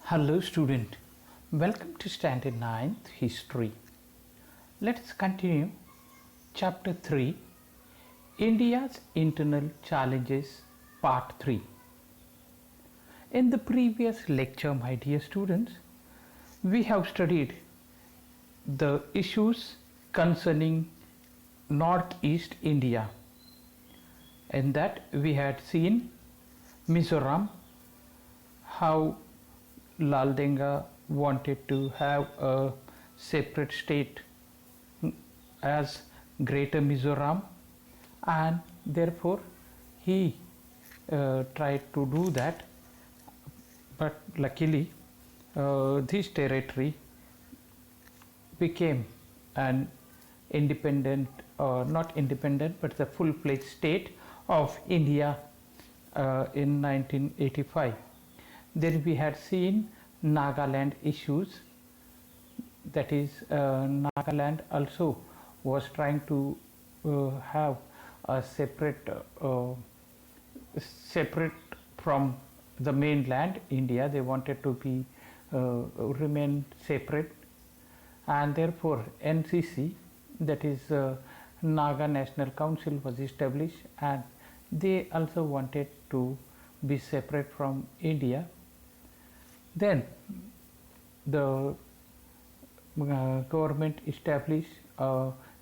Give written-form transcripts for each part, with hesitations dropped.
Hello student, welcome to Standard 9th History. Let us continue Chapter 3 India's Internal Challenges Part 3. In the previous lecture, my dear students, we have studied the issues concerning Northeast India. In that we had seen Mizoram, how Lal Denga wanted to have a separate state as Greater Mizoram, and therefore he tried to do that, but luckily this territory became an independent, not independent, but the full-fledged state of India in 1985. Then we had seen Nagaland issues, that is Nagaland also was trying to have a separate from the mainland India. They wanted to be remain separate, and therefore NCC, that is Naga National Council, was established, and they also wanted to be separate from India. Then the government established,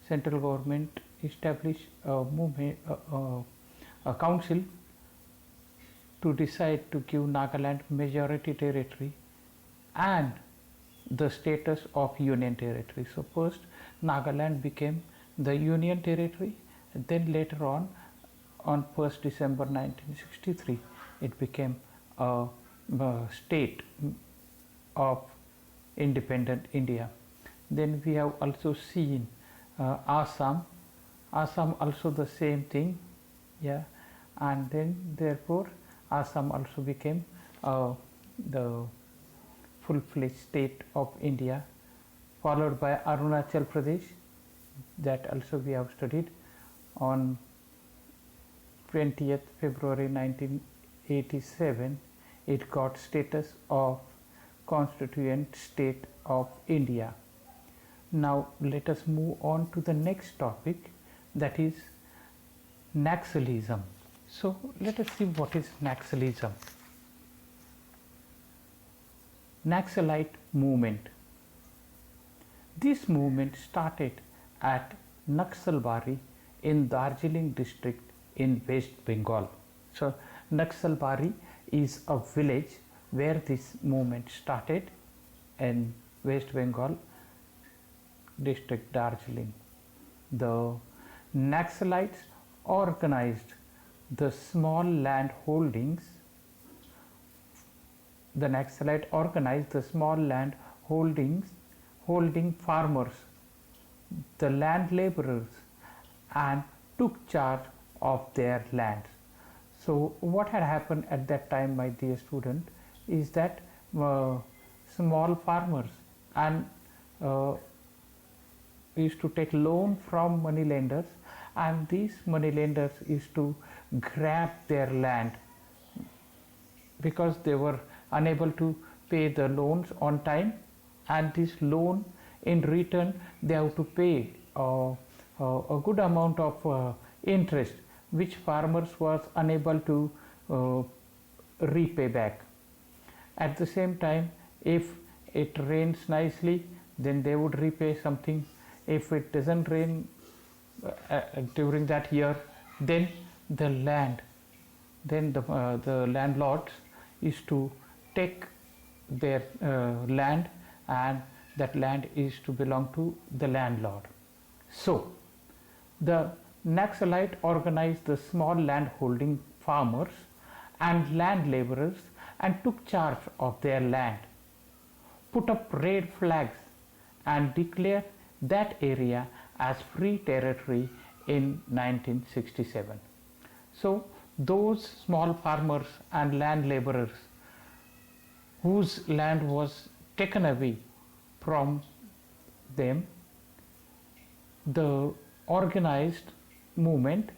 central government established a movement, a council to decide to give Nagaland majority territory and the status of union territory. So first Nagaland became the union territory, and then later on 1st December 1963 it became a state of independent India. Then we have also seen Assam also the same thing, yeah, and then therefore Assam also became the full-fledged state of India, followed by Arunachal Pradesh, that also we have studied on 20th February 1987. It got status of constituent state of India. Now let us move on to the next topic, that is Naxalism. So let us see what is Naxalism. Naxalite Movement. This movement started at Naxalbari in Darjeeling district in West Bengal. So Naxalbari is a village where this movement started in West Bengal district, Darjeeling. The Naxalites organized the small land holdings. The Naxalite organized the small land holding farmers, the land laborers, and took charge of their lands. So what had happened at that time, my dear student, is that small farmers and used to take loan from money lenders, and these money lenders used to grab their land because they were unable to pay the loans on time, and this loan in return they have to pay a good amount of interest, which farmers was unable to repay back. At the same time, if it rains nicely, then they would repay something. If it doesn't rain during that year, then the landlords is to take their land, and that land is to belong to the landlord. So the Naxalite organized the small land holding farmers and land laborers and took charge of their land, put up red flags, and declared that area as free territory in 1967. So those small farmers and land laborers whose land was taken away from them, the organized movement,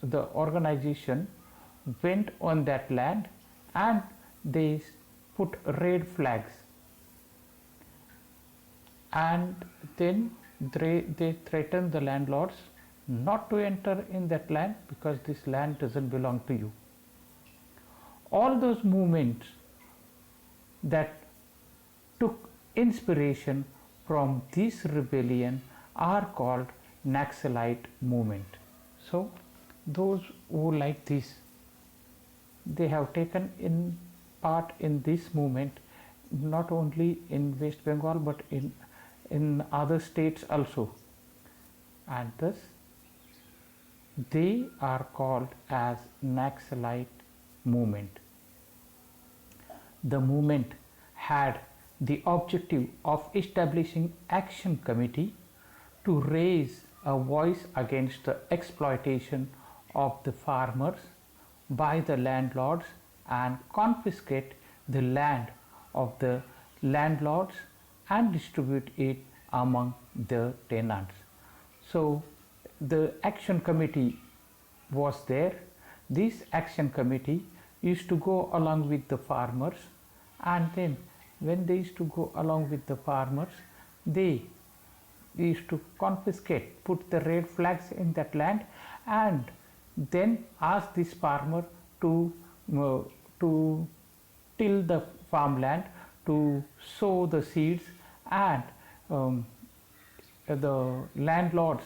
the organization went on that land and they put red flags, and then they threaten the landlords not to enter in that land because this land doesn't belong to you. All those movements that took inspiration from this rebellion are called Naxalite Movement. So those who like this, they have taken in part in this movement, not only in West Bengal but in other states also, and thus they are called as Naxalite Movement. The movement had the objective of establishing action committee to raise a voice against the exploitation of the farmers by the landlords and confiscate the land of the landlords and distribute it among the tenants. So the action committee was there. This action committee used to go along with the farmers, and then when they used to go along with the farmers, they used to confiscate, put the red flags in that land, and then ask this farmer to till the farmland, to sow the seeds, and the landlords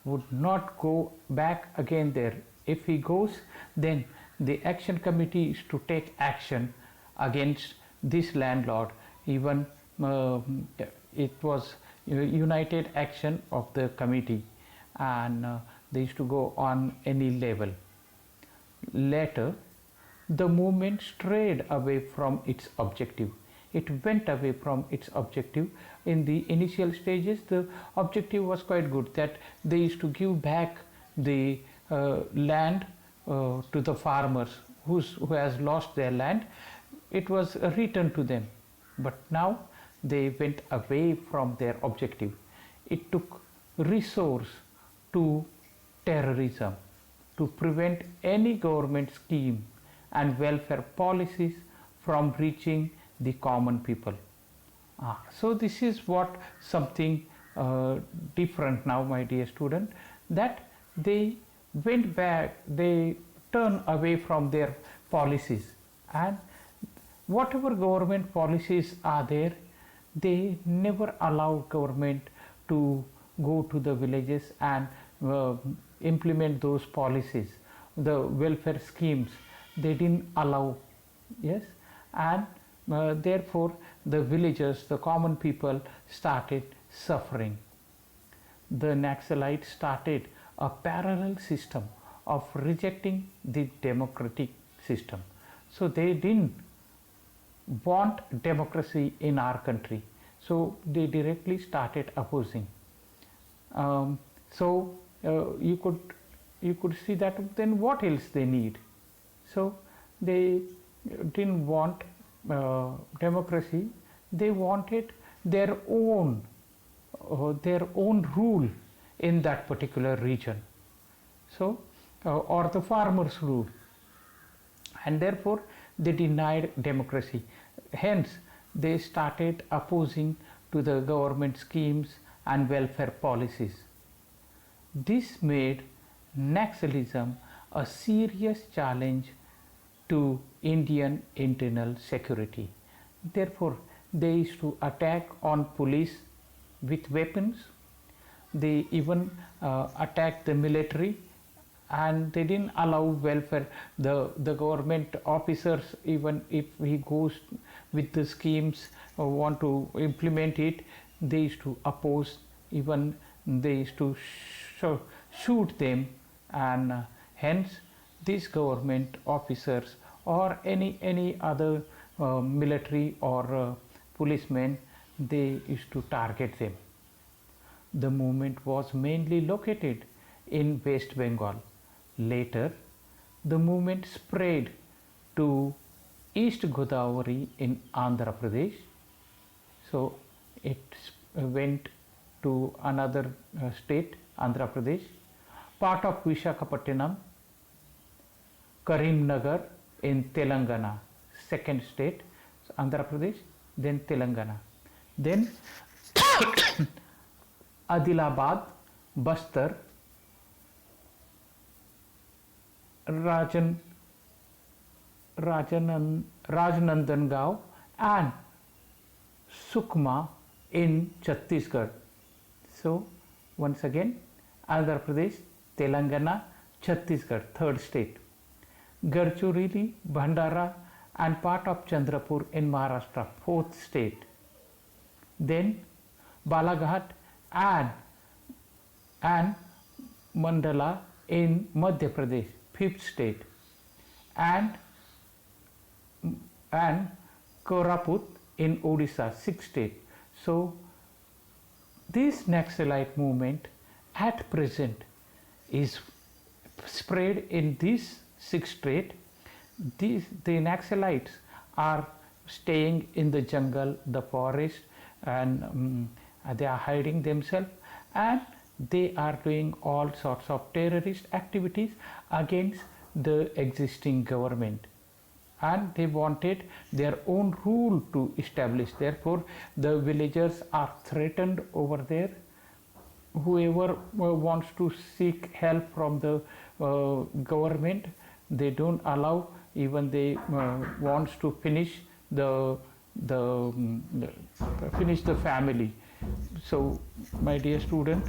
would not go back again there. If he goes, then the action committee is to take action against this landlord. Even it was united action of the committee, and they used to go on any level. Later, the movement strayed away from its objective. It went away from its objective. In the initial stages, the objective was quite good, that they used to give back the land to the farmers who has lost their land. It was returned to them, but now they went away from their objective. It took resource to terrorism to prevent any government scheme and welfare policies from reaching the common people. So this is what something different now, my dear student, that they went back, they turned away from their policies, and whatever government policies are there, they never allow government to go to the villages and implement those policies. The welfare schemes, they didn't allow, yes, and therefore the villagers, the common people, started suffering. The Naxalites started a parallel system of rejecting the democratic system. So they didn't want democracy in our country, so they directly started opposing. You could see that then what else they need. So they didn't want democracy, they wanted their own rule in that particular region, so or the farmers' rule, and therefore they denied democracy. Hence they started opposing to the government schemes and welfare policies. This made Naxalism a serious challenge to Indian internal security. Therefore they used to attack on police with weapons. They even attacked the military, and they didn't allow welfare. The government officers, even if he goes with the schemes or want to implement it, they used to oppose. Even they used to shoot them, and hence these government officers or any other military or policemen, they used to target them. The movement was mainly located in West Bengal. Later, the movement spread to East Godavari in Andhra Pradesh. So it went to another state, Andhra Pradesh, part of Visakhapatnam, Karimnagar in Telangana, second state. Andhra Pradesh, then Telangana, then Adilabad, Bastar, Rajan, Rajnandangao and Sukma in Chhattisgarh. So once again, Andhra Pradesh, Telangana, Chhattisgarh, third state. Gadchiroli, Bhandara and part of Chandrapur in Maharashtra, fourth state. Then Balaghat and Mandala in Madhya Pradesh, fifth state. And Koraput in Odisha, sixth state. So this Naxalite movement at present is spread in these six states. The Naxalites are staying in the jungle, the forest, and they are hiding themselves, and they are doing all sorts of terrorist activities against the existing government, and they wanted their own rule to establish. Therefore the villagers are threatened over there. Whoever wants to seek help from the government, they don't allow. Even they wants to finish the family. So my dear student,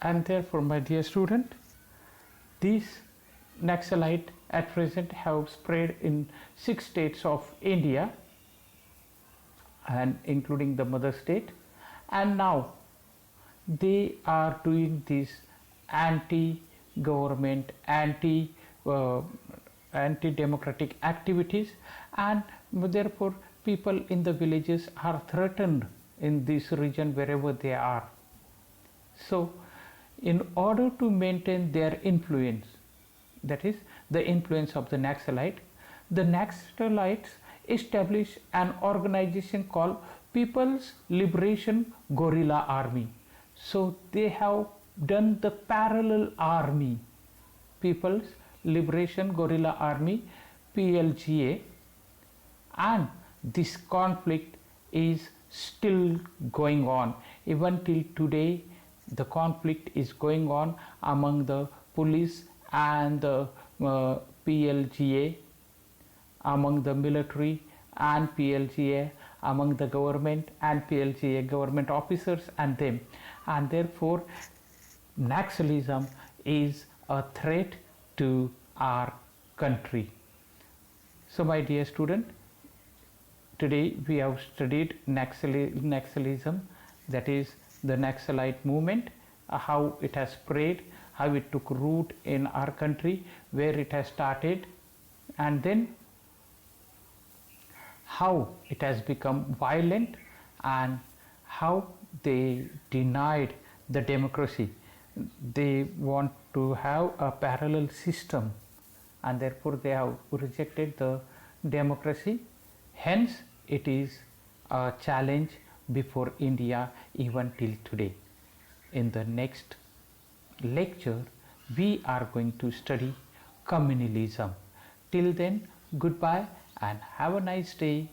and therefore my dear student, these Naxalite at present have spread in 6 states of India, and including the mother state, and now they are doing this anti-government, anti-democratic activities, and therefore people in the villages are threatened in this region wherever they are. So in order to maintain their influence, that is the influence of the Naxalites establish an organization called People's Liberation Guerrilla Army. So they have done the parallel army, People's Liberation Guerrilla Army, PLGA, and this conflict is still going on. Even till today the conflict is going on among the police and the PLGA, among the military and PLGA, among the government and PLGA government officers and them, and therefore Naxalism is a threat to our country. So my dear student, today we have studied Naxalism, that is the Naxalite movement, how it has spread, how it took root in our country, where it has started, and then how it has become violent, and how they denied the democracy. They want to have a parallel system, and therefore they have rejected the democracy. Hence it is a challenge before India even till today. In the next lecture we are going to study communalism. Till then, goodbye and have a nice day.